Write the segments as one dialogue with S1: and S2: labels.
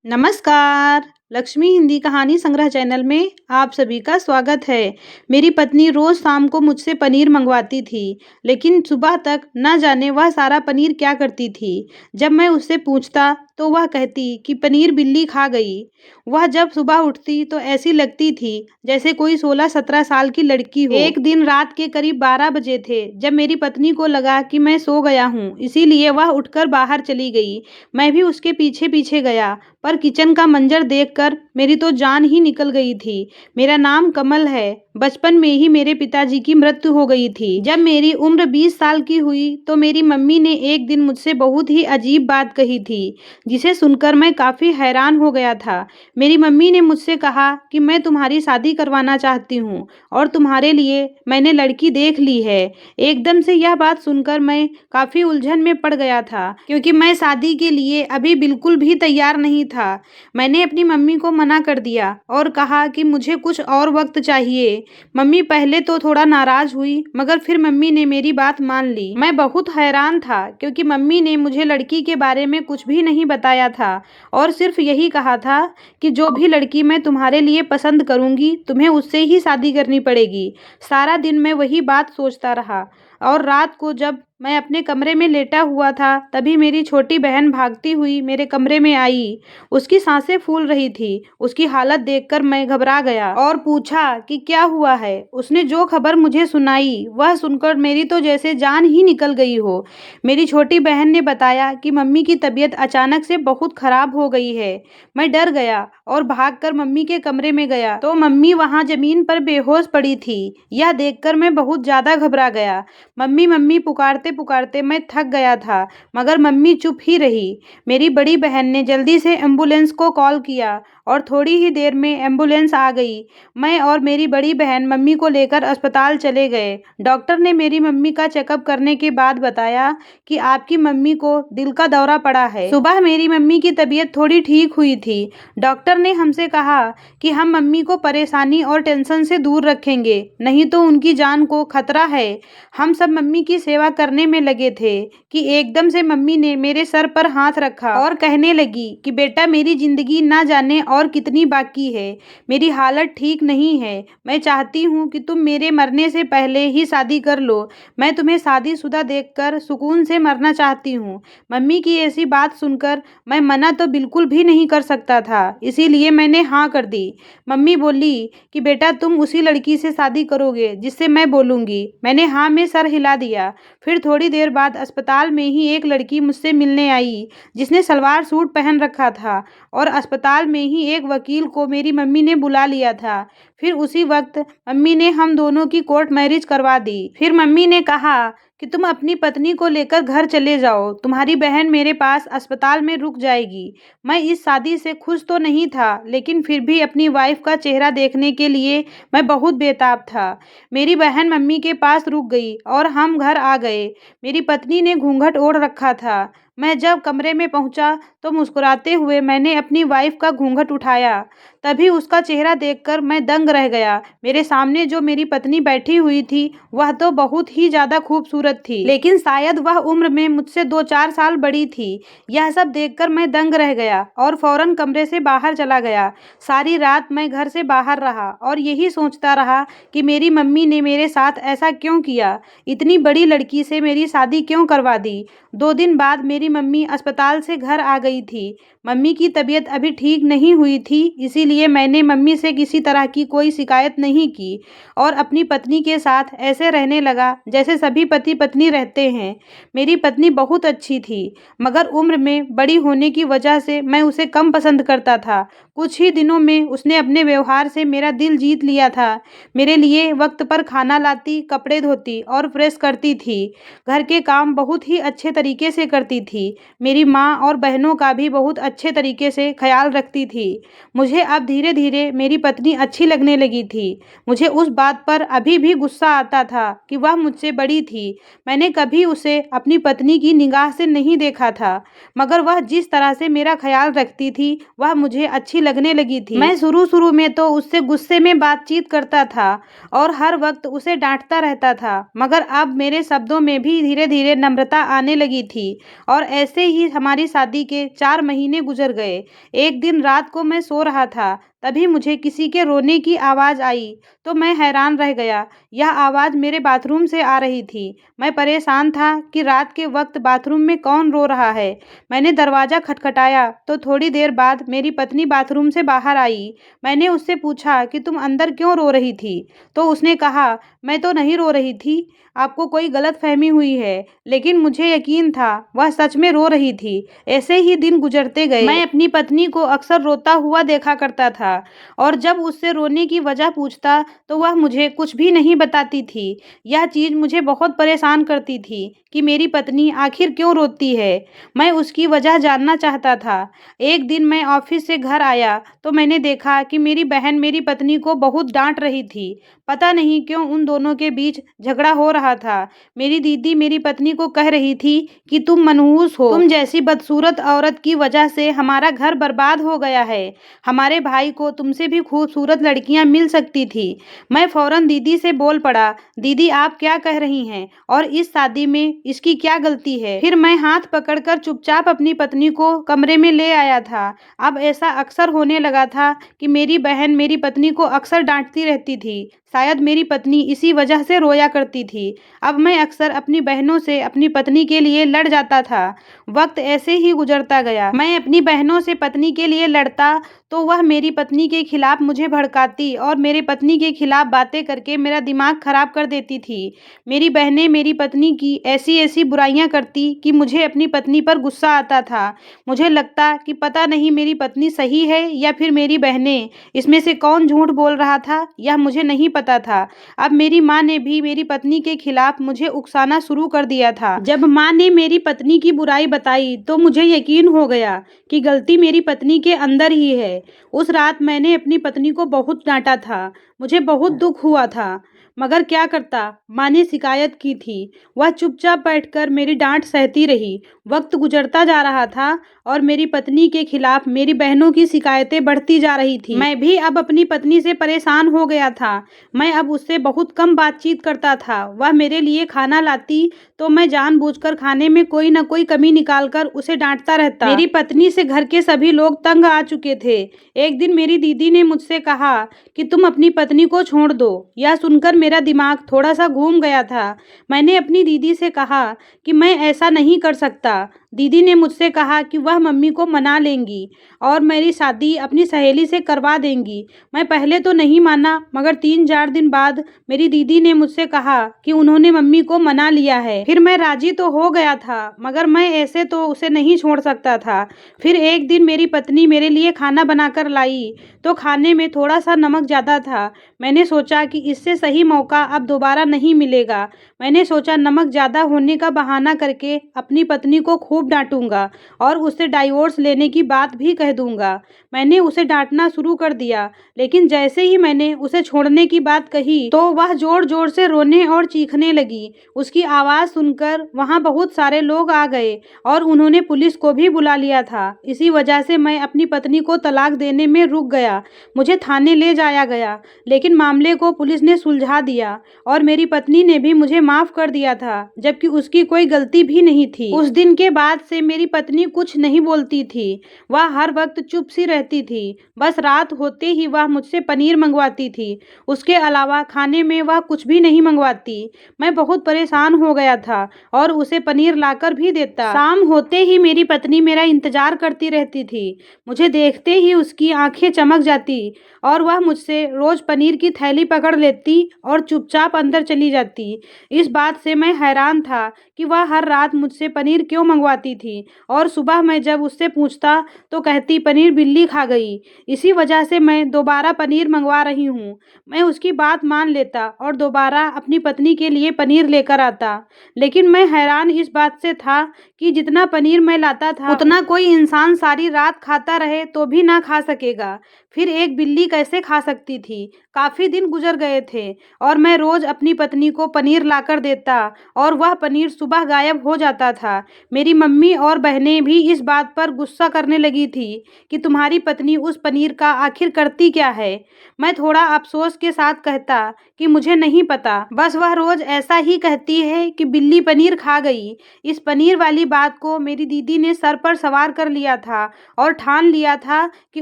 S1: नमस्कार। लक्ष्मी हिंदी कहानी संग्रह चैनल में आप सभी का स्वागत है। मेरी पत्नी रोज शाम को मुझसे पनीर मंगवाती थी, लेकिन सुबह तक न जाने वह सारा पनीर क्या करती थी। जब मैं उससे पूछता तो वह कहती कि पनीर बिल्ली खा गई। वह जब सुबह उठती तो ऐसी लगती थी जैसे कोई 16-17 साल की लड़की हो। एक दिन रात के करीब 12 बजे थे जब मेरी पत्नी को लगा कि मैं सो गया हूँ, इसीलिए वह उठकर बाहर चली गई। मैं भी उसके पीछे पीछे गया, पर किचन का मंजर देखकर मेरी तो जान ही निकल गई थी। मेरा नाम कमल है। बचपन में ही मेरे पिताजी की मृत्यु हो गई थी। जब मेरी उम्र 20 साल की हुई तो मेरी मम्मी ने एक दिन मुझसे बहुत ही अजीब बात कही थी, जिसे सुनकर मैं काफ़ी हैरान हो गया था। मेरी मम्मी ने मुझसे कहा कि मैं तुम्हारी शादी करवाना चाहती हूँ और तुम्हारे लिए मैंने लड़की देख ली है। एकदम से यह बात सुनकर मैं काफ़ी उलझन में पड़ गया था, क्योंकि मैं शादी के लिए अभी बिल्कुल भी तैयार नहीं था। मैंने अपनी मम्मी को मना कर दिया और कहा कि मुझे कुछ और वक्त चाहिए। मम्मी पहले तो थोड़ा नाराज हुई, मगर फिर मम्मी ने मेरी बात मान ली। मैं बहुत हैरान था, क्योंकि मम्मी ने मुझे लड़की के बारे में कुछ भी नहीं बताया था और सिर्फ यही कहा था कि जो भी लड़की मैं तुम्हारे लिए पसंद करूंगी तुम्हें उससे ही शादी करनी पड़ेगी। सारा दिन मैं वही बात सोचता रहा और रात को जब मैं अपने कमरे में लेटा हुआ था तभी मेरी छोटी बहन भागती हुई मेरे कमरे में आई। उसकी सांसें फूल रही थी। उसकी हालत देखकर मैं घबरा गया और पूछा कि क्या हुआ है। उसने जो खबर मुझे सुनाई वह सुनकर मेरी तो जैसे जान ही निकल गई हो। मेरी छोटी बहन ने बताया कि मम्मी की तबीयत अचानक से बहुत खराब हो गई है। मैं डर गया और भागकर मम्मी के कमरे में गया तो मम्मी वहां जमीन पर बेहोश पड़ी थी। यह देखकर मैं बहुत ज्यादा घबरा गया। मम्मी मम्मी पुकारते पुकारते मैं थक गया था, मगर मम्मी चुप ही रही। मेरी बड़ी बहन ने जल्दी से एम्बुलेंस को कॉल किया और थोड़ी ही देर में एम्बुलेंस आ गई। मैं और मेरी बड़ी बहन मम्मी को लेकर अस्पताल चले गए। डॉक्टर ने मेरी मम्मी का चेकअप करने के बाद बताया कि आपकी मम्मी को दिल का दौरा पड़ा है। सुबह मेरी मम्मी की तबीयत थोड़ी ठीक हुई थी। डॉक्टर ने हमसे कहा कि हम मम्मी को परेशानी और टेंशन से दूर रखेंगे, नहीं तो उनकी जान को खतरा है। हम सब मम्मी की सेवा करने में लगे थे कि एकदम से मम्मी ने मेरे सर पर हाथ रखा और कहने लगी कि बेटा, मेरी जिंदगी ना जाने और कितनी बाकी है। मेरी हालत ठीक नहीं है। मैं चाहती हूँ कि तुम मेरे मरने से पहले ही शादी कर लो। मैं तुम्हें शादीशुदा देखकर सुकून से मरना चाहती हूँ। मम्मी की ऐसी बात सुनकर मैं मना तो बिल्कुल भी नहीं कर सकता था, इसीलिए मैंने हाँ कर दी। मम्मी बोली कि बेटा, तुम उसी लड़की से शादी करोगे जिससे मैं बोलूँगी। मैंने हाँ में सर हिला दिया। फिर थोड़ी देर बाद अस्पताल में ही एक लड़की मुझसे मिलने आई, जिसने सलवार सूट पहन रखा था, और अस्पताल में ही एक वकील को मेरी मम्मी ने बुला लिया था। फिर उसी वक्त मम्मी ने हम दोनों की कोर्ट मैरिज करवा दी। फिर मम्मी ने कहा कि तुम अपनी पत्नी को लेकर घर चले जाओ, तुम्हारी बहन मेरे पास अस्पताल में रुक जाएगी। मैं इस शादी से खुश तो नहीं था, लेकिन फिर भी अपनी वाइफ का चेहरा देखने के लिए मैं बहुत बेताब था। मेरी बहन मम्मी के पास रुक गई और हम घर आ गए। मेरी पत्नी ने घूंघट ओढ़ रखा था। मैं जब कमरे में पहुंचा तो मुस्कुराते हुए मैंने अपनी वाइफ का घूंघट उठाया। तभी उसका चेहरा देखकर मैं दंग रह गया। मेरे सामने जो मेरी पत्नी बैठी हुई थी वह तो बहुत ही ज्यादा खूबसूरत थी, लेकिन शायद वह उम्र में मुझसे 2-4 साल बड़ी थी। यह सब देखकर मैं दंग रह गया और फौरन कमरे से बाहर चला गया। सारी रात मैं घर से बाहर रहा और यही सोचता रहा कि मेरी मम्मी ने मेरे साथ ऐसा क्यों किया, इतनी बड़ी लड़की से मेरी शादी क्यों करवा दी। 2 दिन बाद मेरी मम्मी अस्पताल से घर आ गई थी। मम्मी की तबीयत अभी ठीक नहीं हुई थी, इसीलिए मैंने मम्मी से किसी तरह की कोई शिकायत नहीं की और अपनी पत्नी के साथ ऐसे रहने लगा जैसे सभी पति पत्नी रहते हैं। मेरी पत्नी बहुत अच्छी थी, मगर उम्र में बड़ी होने की वजह से मैं उसे कम पसंद करता था। कुछ ही दिनों में उसने अपने व्यवहार से मेरा दिल जीत लिया था। मेरे लिए वक्त पर खाना लाती, कपड़े धोती और प्रेस करती थी। घर के काम बहुत ही अच्छे तरीके से करती थी। मेरी माँ और बहनों का भी बहुत अच्छे तरीके से ख्याल रखती थी। मुझे अब धीरे धीरे मेरी पत्नी अच्छी लगने लगी थी। मुझे उस बात पर अभी भी गुस्सा आता था कि वह मुझसे बड़ी थी। मैंने कभी उसे अपनी पत्नी की निगाह से नहीं देखा था, मगर वह जिस तरह से मेरा ख्याल रखती थी वह मुझे अच्छी लगने लगी थी। मैं शुरू शुरू में तो उससे गुस्से में बातचीत करता था और हर वक्त उसे डांटता रहता था, मगर अब मेरे शब्दों में भी धीरे धीरे नम्रता आने लगी थी और ऐसे ही हमारी शादी के 4 महीने गुजर गए। एक दिन रात को मैं सो रहा था, तभी मुझे किसी के रोने की आवाज़ आई, तो मैं हैरान रह गया। यह आवाज़ मेरे बाथरूम से आ रही थी। मैं परेशान था कि रात के वक्त बाथरूम में कौन रो रहा है। मैंने दरवाज़ा खटखटाया तो थोड़ी देर बाद मेरी पत्नी बाथरूम से बाहर आई। मैंने उससे पूछा कि तुम अंदर क्यों रो रही थी? तो उसने कहा, मैं तो नहीं रो रही थी, आपको कोई गलतफहमी हुई है। लेकिन मुझे यकीन था वह सच में रो रही थी। ऐसे ही दिन गुजरते गए। मैं अपनी पत्नी को अक्सर रोता हुआ देखा करता था और जब उससे रोने की वजह पूछता तो वह मुझे कुछ भी नहीं बताती थी। यह चीज़ मुझे बहुत परेशान करती थी कि मेरी पत्नी आखिर क्यों रोती है। मैं उसकी वजह जानना चाहता था। एक दिन मैं ऑफिस से घर आया तो मैंने देखा कि मेरी बहन मेरी पत्नी को बहुत डांट रही थी। पता नहीं क्यों उन दोनों के बीच झगड़ा हो रहा था। मेरी दीदी मेरी पत्नी को कह रही थी कि तुम मनहूस हो, तुम जैसी बदसूरत औरत की वजह से हमारा घर बर्बाद हो गया है। हमारे भाई को तुमसे भी खूबसूरत लड़कियां मिल सकती थी। मैं फौरन दीदी से बोल पड़ा, दीदी आप क्या कह रही हैं और इस शादी में इसकी क्या गलती है? फिर मैं हाथ पकड़कर चुपचाप अपनी पत्नी को कमरे में ले आया था। अब ऐसा अक्सर होने लगा था कि मेरी बहन मेरी पत्नी को अक्सर डांटती रहती थी। शायद मेरी पत्नी इसी वजह से रोया करती थी। अब मैं अक्सर अपनी बहनों से अपनी पत्नी के लिए लड़ जाता था। वक्त ऐसे ही गुजरता गया। मैं अपनी बहनों से पत्नी के लिए लड़ता तो वह मेरी पत्नी के खिलाफ मुझे भड़काती और मेरी पत्नी के खिलाफ बातें करके मेरा दिमाग खराब कर देती थी। मेरी बहनें मेरी पत्नी की ऐसी ऐसी बुराइयां करती कि मुझे अपनी पत्नी पर गुस्सा आता था। मुझे लगता कि पता नहीं मेरी पत्नी सही है या फिर मेरी बहनें, इसमें से कौन झूठ बोल रहा था यह मुझे नहीं पता था। अब मेरी माँ ने भी मेरी पत्नी के खिलाफ मुझे उकसाना शुरू कर दिया था। जब माँ ने मेरी पत्नी की बुराई बताई तो मुझे यकीन हो गया कि गलती मेरी पत्नी के अंदर ही है। उस रात मैंने अपनी पत्नी को बहुत डांटा था। मुझे बहुत दुख हुआ था, मगर क्या करता, माँ ने शिकायत की थी। वह चुपचाप बैठकर मेरी डांट सहती रही। वक्त गुजरता जा रहा था और मेरी पत्नी के खिलाफ मेरी बहनों की शिकायतें बढ़ती जा रही थी। मैं भी अब अपनी पत्नी से परेशान हो गया था। मैं अब उससे बहुत कम बातचीत करता था। वह मेरे लिए खाना लाती तो मैं जानबूझकर खाने में कोई न कोई कमी निकालकर उसे डांटता रहता। मेरी पत्नी से घर के सभी लोग तंग आ चुके थे। एक दिन मेरी दीदी ने मुझसे कहा कि तुम अपनी पत्नी को छोड़ दो। यह सुनकर मेरा दिमाग थोड़ा सा घूम गया था। मैंने अपनी दीदी से कहा कि मैं ऐसा नहीं कर सकता। दीदी ने मुझसे कहा कि वह मम्मी को मना लेंगी और मेरी शादी अपनी सहेली से करवा देंगी। मैं पहले तो नहीं माना, मगर 3-4 दिन बाद मेरी दीदी ने मुझसे कहा कि उन्होंने मम्मी को मना लिया है। फिर मैं राजी तो हो गया था, मगर मैं ऐसे तो उसे नहीं छोड़ सकता था। फिर एक दिन मेरी पत्नी मेरे लिए खाना बनाकर लाई तो खाने में थोड़ा सा नमक ज़्यादा था। मैंने सोचा कि इससे सही मौका अब दोबारा नहीं मिलेगा। मैंने सोचा नमक ज़्यादा होने का बहाना करके अपनी पत्नी को खूब डांटूंगा और उससे डाइवोर्स लेने की बात भी कह दूंगा। मैंने उसे डांटना शुरू कर दिया, लेकिन जैसे ही मैंने उसे छोड़ने की बात कही तो वह जोर जोर से रोने और चीखने लगी। उसकी आवाज़ सुनकर वहाँ बहुत सारे लोग आ गए और उन्होंने पुलिस को भी बुला लिया था। इसी वजह से मैं अपनी पत्नी को तलाक देने में रुक गया। मुझे थाने ले जाया गया, लेकिन मामले को पुलिस ने सुलझा दिया और मेरी पत्नी ने भी मुझे माफ़ कर दिया था, जबकि उसकी कोई गलती भी नहीं थी। उस दिन के बाद से मेरी पत्नी कुछ नहीं बोलती थी। वह हर वक्त चुप सी रहती थी। बस रात होते ही वह मुझसे पनीर मंगवाती थी। उसके अलावा खाने में वह कुछ भी नहीं मंगवाती। मैं बहुत परेशान हो गया था और उसे पनीर लाकर भी देता। शाम होते ही मेरी पत्नी मेरा इंतजार करती रहती थी। मुझे देखते ही उसकी आंखें चमक जाती और वह मुझसे रोज पनीर की थैली पकड़ लेती और चुपचाप अंदर चली जाती। इस बात से मैं हैरान था कि वह हर रात मुझसे पनीर क्यों मंगवाती थी और सुबह मैं जब उससे पूछता तो कहती पनीर बिल्ली खा गई। इसी वजह से मैं दोबारा पनीर मंगवा रही हूँ। मैं उसकी बात मान लेता और दोबारा अपनी पत्नी के लिए पनीर लेकर आता। लेकिन मैं हैरान इस बात से था कि जितना पनीर मैं लाता था उतना कोई इंसान सारी रात खाता रहे तो भी ना खा सकेगा, फिर एक बिल्ली कैसे खा सकती थी। काफ़ी दिन गुजर गए थे और मैं रोज़ अपनी पत्नी को पनीर लाकर देता और वह पनीर सुबह गायब हो जाता था। मेरी मम्मी और बहनें भी इस बात पर गुस्सा करने लगी थी कि तुम्हारी पत्नी उस पनीर का आखिर करती क्या है। मैं थोड़ा अफसोस के साथ कहता कि मुझे नहीं पता, बस वह रोज ऐसा ही कहती है कि बिल्ली पनीर खा गई। इस पनीर वाली बात को मेरी दीदी ने सर पर सवार कर लिया था और ठान लिया था कि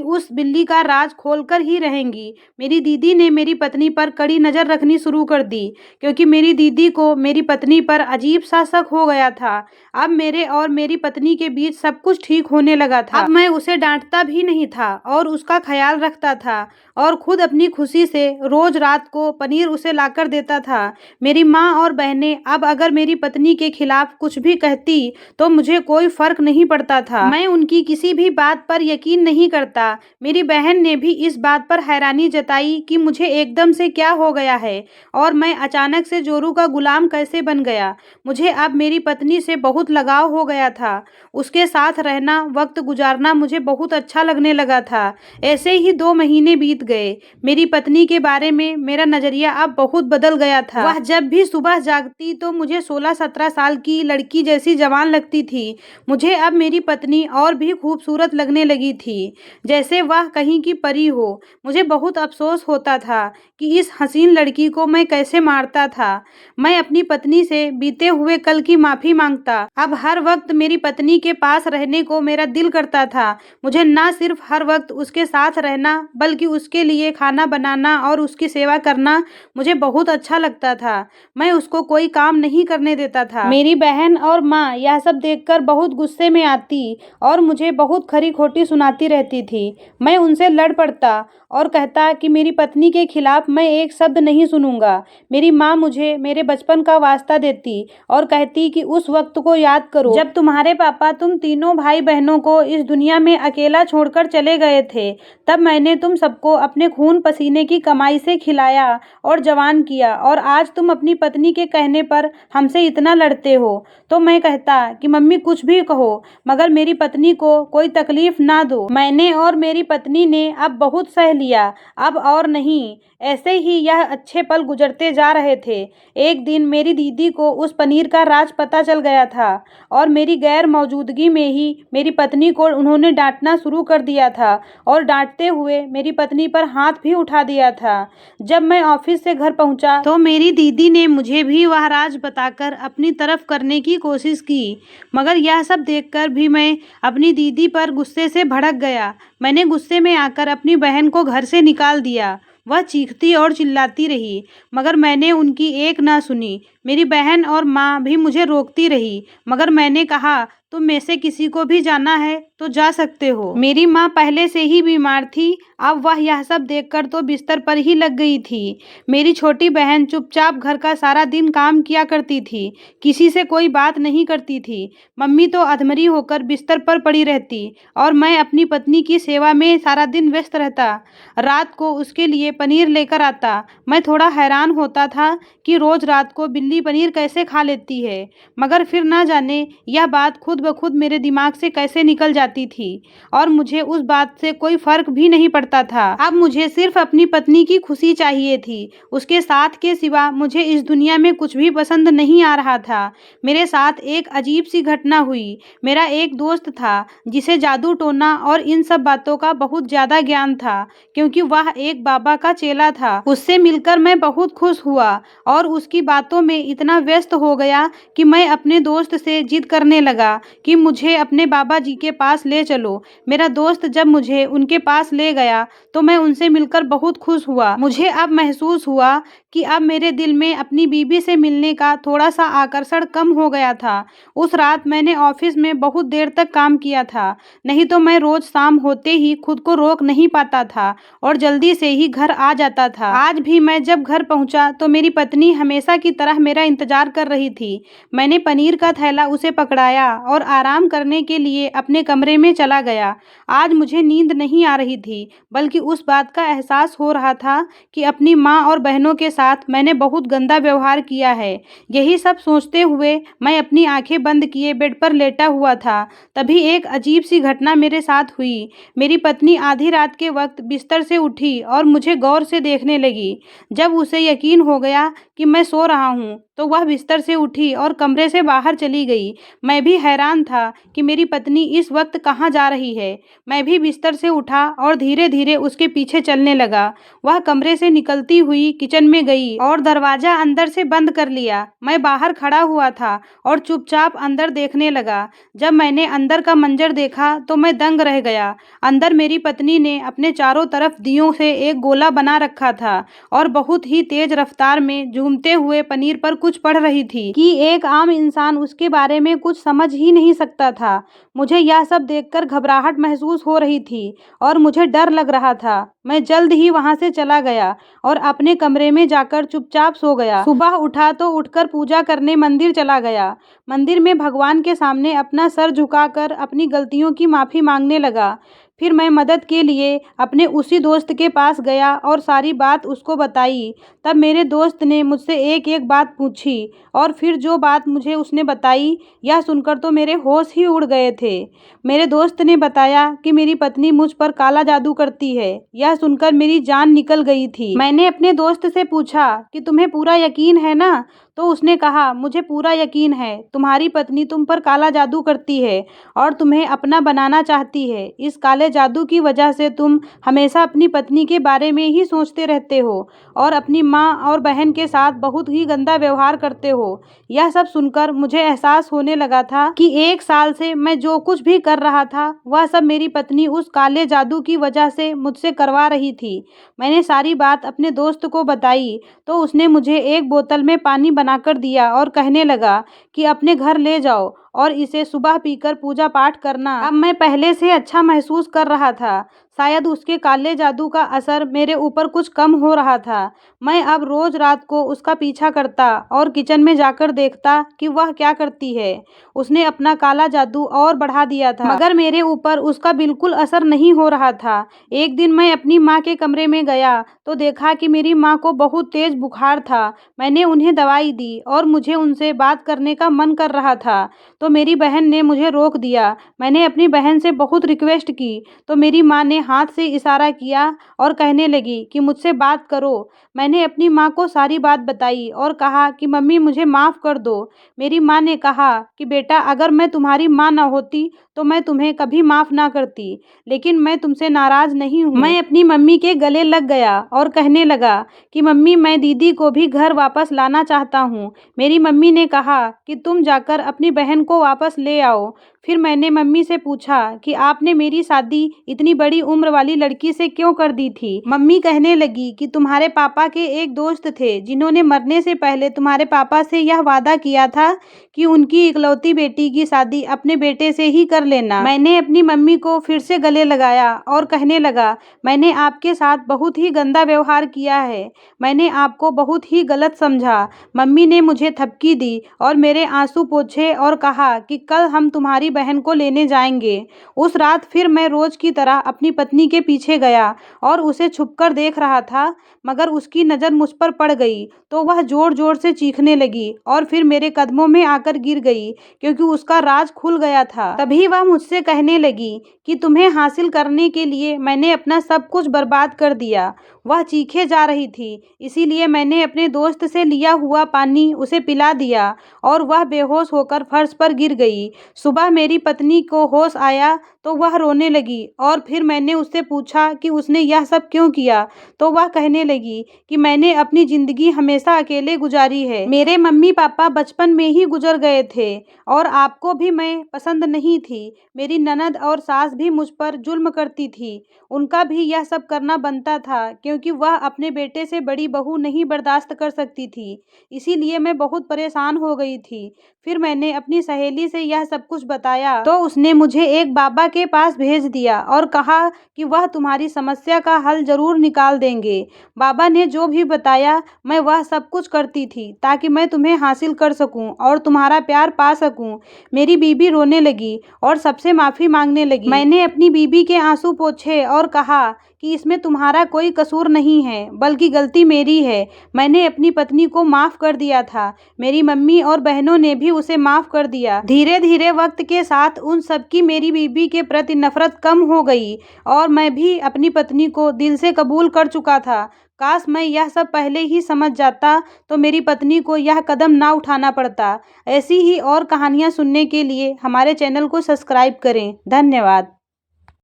S1: उस बिल्ली का राज खोलकर ही रहेंगी। मेरी दीदी ने मेरी पत्नी पर कड़ी नज़र रखनी शुरू कर दी, क्योंकि मेरी दीदी को मेरी पत्नी पर अजीब सा शक हो गया था। अब मेरे और मेरी पत्नी के बीच सब कुछ ठीक होने लगा था। अब मैं उसे डांटता भी नहीं था और उसका ख्याल रखता था और खुद अपनी खुशी से रोज रात को पनीर उसे लाकर देता था। मेरी माँ और बहनें अब अगर मेरी पत्नी के खिलाफ कुछ भी कहती तो मुझे कोई फर्क नहीं पड़ता था। मैं उनकी किसी भी बात पर यकीन नहीं करता। मेरी बहन ने भी इस बात पर हैरानी जताई कि मुझे एकदम से क्या हो गया है और मैं अचानक से जोरू का गुलाम कैसे बन गया। मुझे अब मेरी पत्नी से बहुत लगाव हो गया था। उसके साथ रहना, वक्त गुजारना मुझे बहुत अच्छा लगने लगा था। ऐसे ही 2 महीने बीत गए। मेरी पत्नी के बारे में मेरा नजरिया अब बहुत बदल गया था। वह जब भी सुबह जागती तो मुझे 16-17 साल की लड़की जैसी जवान लगती थी। मुझे अब मेरी पत्नी और भी खूबसूरत लगने लगी थी, जैसे वह कहीं की परी हो। मुझे बहुत अफसोस होता था कि इस हसीन लड़की को मैं कैसे मारता था। मैं अपनी पत्नी से बीते हुए कल की माफ़ी मांगता। अब हर वक्त मेरी पत्नी के पास रहने को मेरा दिल करता था। मुझे ना सिर्फ हर वक्त उसके साथ रहना बल्कि उसके लिए खाना बनाना और उसकी सेवा करना मुझे बहुत अच्छा लगता था। मैं उसको कोई काम नहीं करने देता था। मेरी बहन और माँ यह सब देखकर बहुत गुस्से में आती और मुझे बहुत खरी खोटी सुनाती रहती थी। मैं उनसे लड़ पड़ता और कहता कि मेरी पत्नी के खिलाफ मैं एक शब्द नहीं सुनूंगा। मेरी माँ मुझे मेरे बचपन का वास्ता देती और कहती कि उस वक्त को याद करो जब तुम्हारे पापा तुम तीनों भाई बहनों को इस दुनिया में अकेला छोड़कर चले गए थे। तब मैंने तुम सबको अपने खून पसीने की कमाई से खिलाया और जवान किया, और आज तुम अपनी पत्नी के कहने पर हमसे इतना लड़ते हो। तो मैं कहता कि मम्मी कुछ भी कहो मगर मेरी पत्नी को कोई तकलीफ ना दो। मैंने और मेरी पत्नी ने अब बहुत सह लिया, अब और नहीं। ऐसे ही यह अच्छे पल गुजरते जा रहे थे। एक दिन मेरी दीदी को उस पनीर का राज पता चल गया था और मेरी गैर मौजूदगी में ही मेरी पत्नी को उन्होंने डांटना शुरू कर दिया था और डांटते हुए मेरी पत्नी पर हाथ भी उठा दिया था। जब मैं ऑफिस से घर पहुंचा तो मेरी दीदी ने मुझे भी वह राज बताकर अपनी तरफ करने की कोशिश की, मगर यह सब देखकर भी मैं अपनी दीदी पर गुस्से से भड़क गया। मैंने गुस्से में आकर अपनी बहन को घर से निकाल दिया। वह चीखती और चिल्लाती रही, मगर मैंने उनकी एक ना सुनी। मेरी बहन और माँ भी मुझे रोकती रही, मगर मैंने कहा तुम में से किसी को भी जाना है तो जा सकते हो। मेरी माँ पहले से ही बीमार थी, अब वह यह सब देखकर तो बिस्तर पर ही लग गई थी। मेरी छोटी बहन चुपचाप घर का सारा दिन काम किया करती थी, किसी से कोई बात नहीं करती थी। मम्मी तो अधमरी होकर बिस्तर पर पड़ी रहती और मैं अपनी पत्नी की सेवा में सारा दिन व्यस्त रहता। रात को उसके लिए पनीर लेकर आता। मैं थोड़ा हैरान होता था कि रोज रात को बिल्ली पनीर कैसे खा लेती है, मगर फिर ना जाने यह बात खुद ब खुद मेरे दिमाग से कैसे निकल जाती थी और मुझे उस बात से कोई फर्क भी नहीं पड़ता था। अब मुझे सिर्फ अपनी पत्नी की खुशी चाहिए थी। उसके साथ के सिवा मुझे इस दुनिया में कुछ भी पसंद नहीं आ रहा था। मेरे साथ एक अजीब सी घटना हुई। मेरा एक दोस्त था जिसे जादू टोना और इन सब बातों का बहुत ज़्यादा ज्ञान था, क्योंकि वह एक बाबा का चेला था। उससे मिलकर मैं बहुत खुश हुआ और उसकी बातों में इतना व्यस्त हो गया कि मैं अपने दोस्त से जिद करने लगा कि मुझे अपने बाबा जी के पास ले चलो। मेरा दोस्त जब मुझे उनके पास ले गया तो मैं उनसे मिलकर बहुत खुश हुआ। मुझे अब महसूस हुआ कि अब मेरे दिल में अपनी बीबी से मिलने का थोड़ा सा आकर्षण कम हो गया था। उस रात मैंने ऑफिस में बहुत देर तक काम किया था, नहीं तो मैं रोज शाम होते ही खुद को रोक नहीं पाता था और जल्दी से ही घर आ जाता था। आज भी मैं जब घर पहुंचा तो मेरी पत्नी हमेशा की तरह मेरा इंतजार कर रही थी। मैंने पनीर का थैला उसे पकड़ाया और आराम करने के लिए अपने कमरे में चला गया। आज मुझे नींद नहीं आ रही थी, बल्कि उस बात का एहसास हो रहा था कि अपनी माँ और बहनों के साथ मैंने बहुत गंदा व्यवहार किया है। यही सब सोचते हुए मैं अपनी आंखें बंद किए बेड पर लेटा हुआ था। तभी एक अजीब सी घटना मेरे साथ हुई। मेरी पत्नी आधी रात के वक्त बिस्तर से उठी और मुझे गौर से देखने लगी। जब उसे यकीन हो गया कि मैं सो रहा हूँ तो वह बिस्तर से उठी और कमरे से बाहर चली गई। मैं भी हैरान था कि मेरी पत्नी इस वक्त कहाँ जा रही है। मैं भी बिस्तर से उठा और धीरे धीरे उसके पीछे चलने लगा। वह कमरे से निकलती हुई किचन में गई और दरवाजा अंदर से बंद कर लिया। मैं बाहर खड़ा हुआ था और चुपचाप अंदर देखने लगा। जब मैंने अंदर का मंजर देखा तो मैं दंग रह गया। अंदर मेरी पत्नी ने अपने चारों तरफ दियों से एक गोला बना रखा था और बहुत ही तेज रफ्तार में झूमते हुए पनीर पर कुछ पढ़ रही थी कि एक आम इंसान उसके बारे में कुछ समझ ही नहीं सकता था। मुझे यह सब देखकर घबराहट महसूस हो रही थी और मुझे डर लग रहा था। मैं जल्द ही वहां से चला गया और अपने कमरे में जाकर चुपचाप सो गया। सुबह उठा तो उठकर पूजा करने मंदिर चला गया। मंदिर में भगवान के सामने अपना सर झुकाकर अपनी गलतियों की माफ़ी मांगने लगा। फिर मैं मदद के लिए अपने उसी दोस्त के पास गया और सारी बात उसको बताई। तब मेरे दोस्त ने मुझसे एक एक बात पूछी और फिर जो बात मुझे उसने बताई, यह सुनकर तो मेरे होश ही उड़ गए थे। मेरे दोस्त ने बताया कि मेरी पत्नी मुझ पर काला जादू करती है। यह सुनकर मेरी जान निकल गई थी। मैंने अपने दोस्त से पूछा कि तुम्हें पूरा यकीन है ना? तो उसने कहा, मुझे पूरा यकीन है। तुम्हारी पत्नी तुम पर काला जादू करती है और तुम्हें अपना बनाना चाहती है। इस काले जादू की वजह से तुम हमेशा अपनी पत्नी के बारे में ही सोचते रहते हो और अपनी माँ और बहन के साथ बहुत ही गंदा व्यवहार करते हो। यह सब सुनकर मुझे एहसास होने लगा था कि 1 साल से मैं जो कुछ भी कर रहा था वह सब मेरी पत्नी उस काले जादू की वजह से मुझसे करवा रही थी। मैंने सारी बात अपने दोस्त को बताई तो उसने मुझे एक बोतल में पानी बनाकर दिया और कहने लगा कि अपने घर ले जाओ और इसे सुबह पीकर पूजा पाठ करना। अब मैं पहले से अच्छा महसूस कर रहा था। शायद उसके काले जादू का असर मेरे ऊपर कुछ कम हो रहा था। मैं अब रोज रात को उसका पीछा करता और किचन में जाकर देखता कि वह क्या करती है। उसने अपना काला जादू और बढ़ा दिया था, मगर मेरे ऊपर उसका बिल्कुल असर नहीं हो रहा था। एक दिन मैं अपनी माँ के कमरे में गया तो देखा कि मेरी माँ को बहुत तेज बुखार था। मैंने उन्हें दवाई दी और मुझे उनसे बात करने का मन कर रहा था तो मेरी बहन ने मुझे रोक दिया। मैंने अपनी बहन से बहुत रिक्वेस्ट की तो मेरी माँ ने हाथ से इशारा किया और कहने लगी कि मुझसे बात करो। मैंने अपनी माँ को सारी बात बताई और कहा कि मम्मी मुझे माफ़ कर दो। मेरी माँ ने कहा कि बेटा, अगर मैं तुम्हारी माँ न होती तो मैं तुम्हें कभी माफ़ ना करती, लेकिन मैं तुमसे नाराज़ नहीं हूँ। मैं अपनी मम्मी के गले लग गया और कहने लगा कि मम्मी, मैं दीदी को भी घर वापस लाना चाहता हूँ। मेरी मम्मी ने कहा कि तुम जाकर अपनी बहन को वापस ले आओ। फिर मैंने मम्मी से पूछा कि आपने मेरी शादी इतनी बड़ी उम्र वाली लड़की से क्यों कर दी थी? मम्मी कहने लगी कि तुम्हारे पापा के एक दोस्त थे जिन्होंने मरने से पहले तुम्हारे पापा से यह वादा किया था कि उनकी इकलौती बेटी की शादी अपने बेटे से ही कर लेना। मैंने अपनी मम्मी को फिर से गले लगाया और कहने लगा, मैंने आपके साथ बहुत ही गंदा व्यवहार किया है। मैंने आपको बहुत ही गलत समझा। मम्मी ने मुझे थपकी दी और मेरे आंसू पोंछे और कहा कि कल हम तुम्हारी बहन को लेने जाएंगे। उस रात फिर मैं रोज की तरह अपनी पत्नी के पीछे गया और उसे छुपकर देख रहा था, मगर उसकी नज़र मुझ पर पड़ गई तो वह जोर जोर से चीखने लगी और फिर मेरे कदमों में आकर गिर गई क्योंकि उसका राज खुल गया था। तभी वह मुझसे कहने लगी कि तुम्हें हासिल करने के लिए मैंने अपना सब कुछ बर्बाद कर दिया। वह चीखे जा रही थी, इसीलिए मैंने अपने दोस्त से लिया हुआ पानी उसे पिला दिया और वह बेहोश होकर फर्श पर गिर गई। सुबह मेरी पत्नी को होश आया तो वह रोने लगी और फिर मैंने उससे पूछा कि उसने यह सब क्यों किया तो वह कहने लगी कि मैंने अपनी ज़िंदगी हमेशा अकेले गुजारी है। मेरे मम्मी पापा बचपन में ही गुजर गए थे और आपको भी मैं पसंद नहीं थी। मेरी ननद और सास भी मुझ पर जुल्म करती थी। उनका भी यह सब करना बनता था क्योंकि वह अपने बेटे से बड़ी बहू नहीं बर्दाश्त कर सकती थी। इसीलिए मैं बहुत परेशान हो गई थी। फिर मैंने अपनी सहेली से यह सब कुछ बताया तो उसने मुझे एक बाबा के पास भेज दिया और कहा कि वह तुम्हारी समस्या का हल जरूर निकाल देंगे। बाबा ने जो भी बताया मैं वह सब कुछ करती थी ताकि मैं तुम्हें हासिल कर सकूं और तुम्हारा प्यार पा सकूं। मेरी बीबी रोने लगी और सबसे माफ़ी मांगने लगी। मैंने अपनी बीबी के आंसू पोंछे और कहा कि इसमें तुम्हारा कोई कसूर नहीं है, बल्कि गलती मेरी है। मैंने अपनी पत्नी को माफ़ कर दिया था। मेरी मम्मी और बहनों ने भी उसे माफ़ कर दिया। धीरे धीरे वक्त के साथ उन सबकी मेरी बीबी के के प्रति नफ़रत कम हो गई और मैं भी अपनी पत्नी को दिल से कबूल कर चुका था। काश मैं यह सब पहले ही समझ जाता तो मेरी पत्नी को यह कदम ना उठाना पड़ता। ऐसी ही और कहानियाँ सुनने के लिए हमारे चैनल को सब्सक्राइब करें। धन्यवाद।